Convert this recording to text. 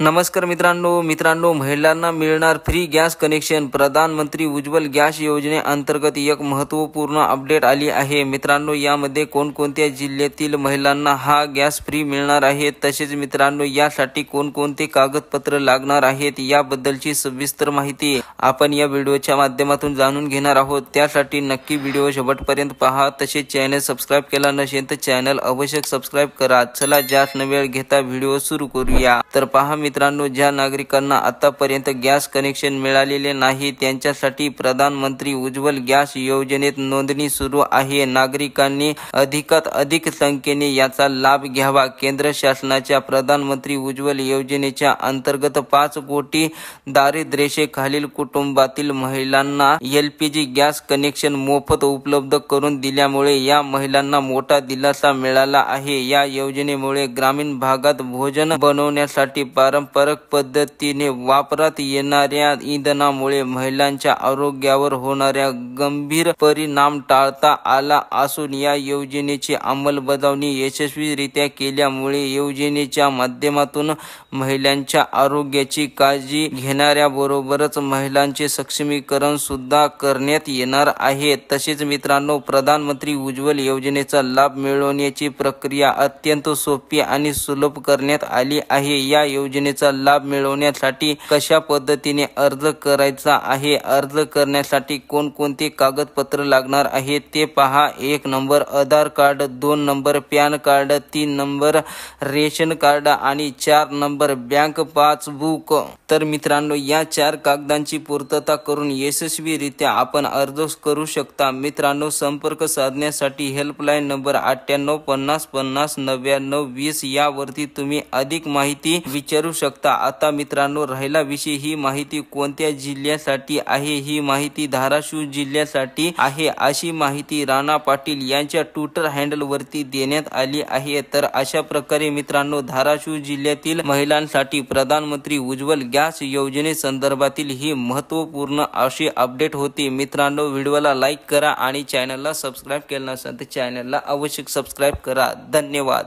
नमस्कार मित्रांनो महिलांना मिळणार फ्री गॅस कनेक्शन। प्रधानमंत्री उज्ज्वल गॅस योजनेअंतर्गत एक महत्त्वपूर्ण अपडेट आली आहे। मित्रांनो, यामध्ये कोणकोणत्या जिल्ह्यातील महिलांना हा गॅस फ्री मिळणार आहे, तसेच मित्रांनो यासाठी कोणकोणते कागदपत्र लागणार आहेत याबद्दलची सविस्तर माहिती आपण या व्हिडिओच्या माध्यमातून जाणून घेणार आहोत। त्यासाठी नक्की व्हिडिओ शेवटपर्यंत पहा। तसेच चॅनल सबस्क्राइब केला नसेल तर चॅनल अवश्य सबस्क्राइब करा। चला जास्त न वेळ घेता व्हिडिओ सुरू करूया। तर पहा मित्रांनो, ज्या नागरिकांना आतापर्यंत गॅस कनेक्शन मिळालेले नाही त्यांच्यासाठी प्रधानमंत्री उज्ज्वल गॅस योजनेत नोंदणी सुरू आहे। नागरिकांनी अधिकात अधिक संख्येने याचा लाभ घ्यावा। केंद्र शासनाच्या प्रधानमंत्री उज्ज्वल योजनेच्या अंतर्गत 5 कोटी दारिद्र्यरेषेखालील कुटुंबातील महिलांना LPG गॅस कनेक्शन मोफत उपलब्ध करून दिल्यामुळे या महिलांना मोठा दिलासा मिळाला आहे। या योजनेमुळे ग्रामीण भागात भोजन बनवण्यासाठी पारंपरिक पद्धतीने वापरात येणाऱ्या इंधनामुळे महिलांच्या आरोग्यावर होणाऱ्या गंभीर परिणाम टाळता आला असून या योजनेची अंमलबजावणी यशस्वीरित्या केल्यामुळे योजनेच्या माध्यमातून महिलांच्या आरोग्याची काळजी घेणाऱ्याबरोबरच महिलांचे सक्षमीकरण सुद्धा करण्यात येणार आहे। तसेच मित्रांनो, प्रधानमंत्री उज्ज्वल योजनेचा लाभ मिळवण्याची प्रक्रिया अत्यंत सोपी आणि सुलभ करण्यात आली आहे। या योजनेचा लाभ मिळवण्यासाठी कशा पद्धतीने अर्ज करायचा आहे, अर्ज करण्यासाठी कोणकोणते कागदपत्र लागणार आहेत ते पहा। 1 number Aadhaar card, 2 number PAN card, 3 number ration card आणि 4 नंबर बँक पासबुक। तर मित्रांनो, या 4 कागदांची पूर्तता करून यशस्वीरित्या आपण अर्ज करू शकता। मित्रांनो, संपर्क साधण्यासाठी हेल्पलाईन नंबर 98 50 50 99 20 यावरती तुम्ही अधिक माहिती विचारू शकता। आता मित्रांनो, राहिला विषय ही माहिती कोणत्या जिल्ह्यासाठी आहे, ही माहिती धाराशिव जिल्ह्यासाठी आहे अशी माहिती राणा पाटील यांच्या ट्विटर हँडल वरती देण्यात आली आहे। तर अशा प्रकारे मित्रांनो, धाराशिव जिल्ह्यातील महिलांसाठी प्रधानमंत्री उज्ज्वल गॅस योजनेसंदर्भातील ही महत्त्वपूर्ण अशी अपडेट होती। मित्रांनो, व्हिडिओला लाईक करा आणि चॅनलला सबस्क्राइब केलं नसेल तर चॅनलला अवश्य सबस्क्राइब करा। धन्यवाद।